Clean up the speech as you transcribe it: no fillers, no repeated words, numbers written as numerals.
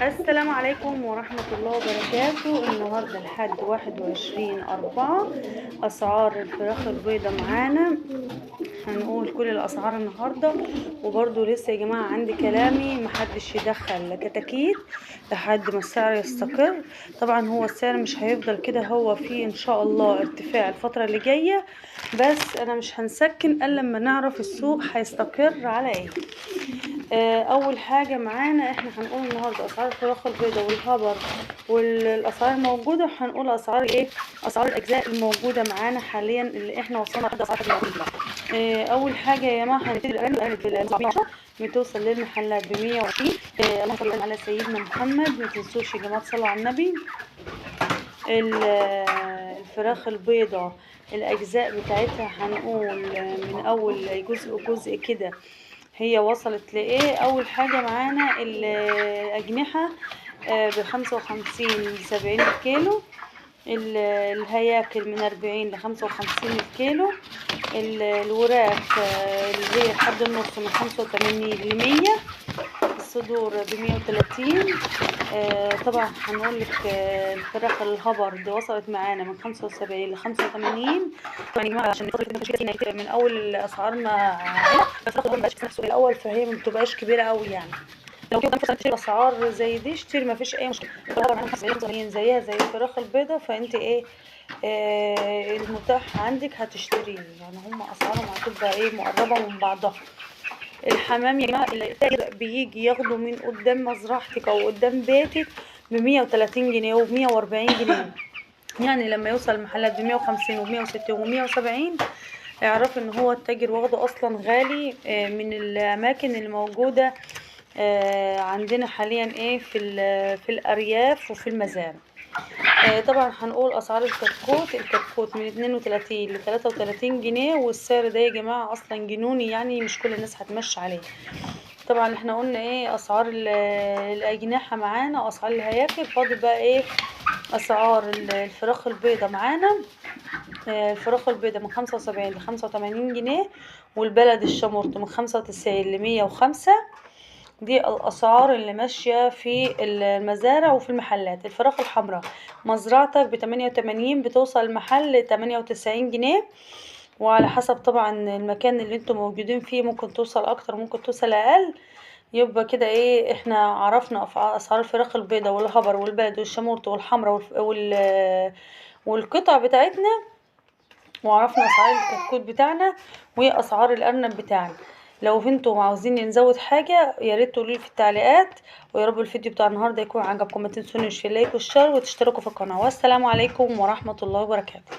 السلام عليكم ورحمة الله وبركاته. النهاردة لحد 21/4. أسعار الفراخ البيضة معانا، هنقول كل الأسعار النهاردة. وبرضو لسه يا جماعة عندي كلامي، محدش يدخل كتاكيت لحد ما السعر يستقر. طبعا هو السعر مش هيفضل كده، هو فيه إن شاء الله ارتفاع الفترة اللي جاية، بس أنا مش هنسكن إلا لما نعرف السوق هيستقر على ايه. اول حاجه معانا احنا هنقول النهارده اسعار الفراخ البيضاء والهبر والاسعار الموجوده، وهنقول اسعار ايه، اسعار الاجزاء الموجوده معانا حاليا اللي احنا وصلنا لحد اسعار الموجوده. اول حاجه يا جماعه هنبتدي الارانب بتوصل للمحلات ب 120. اللهم صل على سيدنا محمد. ما تنسوش يا جماعه تصلوا على النبي. الفراخ البيضاء الاجزاء بتاعتها هنقول من اول جزء كده هي وصلت لايه. اول حاجه معانا الاجنحه ب55 ل70 الكيلو، الهياكل من 40 ل55 الكيلو، الوراك اللي هي لحد النص من 85 ل100، الصدور ب130. طبعا هنقول لك الفراخ الهبر دي وصلت معانا من 75 ل85. طبعا يا جماعه عشان من اول اسعارنا بس ما بقاش نفس الاول، فهي ما بتبقاش كبيره قوي يعني. لو كده تشتري اسعار زي دي اشتري، ما فيش اي مشكله. طبعا 85 زيها زي الفراخ البيضاء، فانت ايه المتاح عندك هتشتريه، يعني هم اسعارهم هتبقى ايه مقربه من بعضها. الحمام يا جماعه التاجر بيجي ياخده من قدام مزرعتك او قدام بيتك ب130 جنيه وب140 جنيه، يعني لما يوصل المحلات ب150 وب160 وب170 اعرف ان هو التاجر واخده اصلا غالي من الاماكن اللي موجوده عندنا حاليا ايه في الارياف وفي المزارع. طبعا هنقول اسعار الكتكوت من 32 ل 33 جنيه، والسعر ده يا جماعه اصلا جنوني، يعني مش كل الناس هتمشي عليه. طبعا احنا قلنا ايه اسعار الاجنحه معانا واسعار الهياكل. فاضل بقى ايه اسعار الفراخ البيضه معانا. الفراخ البيضه من 75 ل 85 جنيه، والبلد الشمرط من 95 ل 105. دي الاسعار اللي ماشيه في المزارع وفي المحلات. الفراخ الحمراء مزرعتك ب88 بتوصل المحل 98 جنيه، وعلى حسب طبعا المكان اللي انتم موجودين فيه ممكن توصل اكتر ممكن توصل اقل. يبقى كده ايه احنا عرفنا اسعار الفراخ البيضاء والهبر والبلد والشمورت والحمراء والقطع بتاعتنا، وعرفنا اسعار الكتكوت بتاعنا واسعار الارنب بتاعنا. لو انتم عاوزين نزود حاجه يا ريت تقولوا لي في التعليقات. ويا رب الفيديو بتاع النهارده يكون عجبكم، ما تنسونيش في اللايك والشير وتشتركوا في القناه. والسلام عليكم ورحمه الله وبركاته.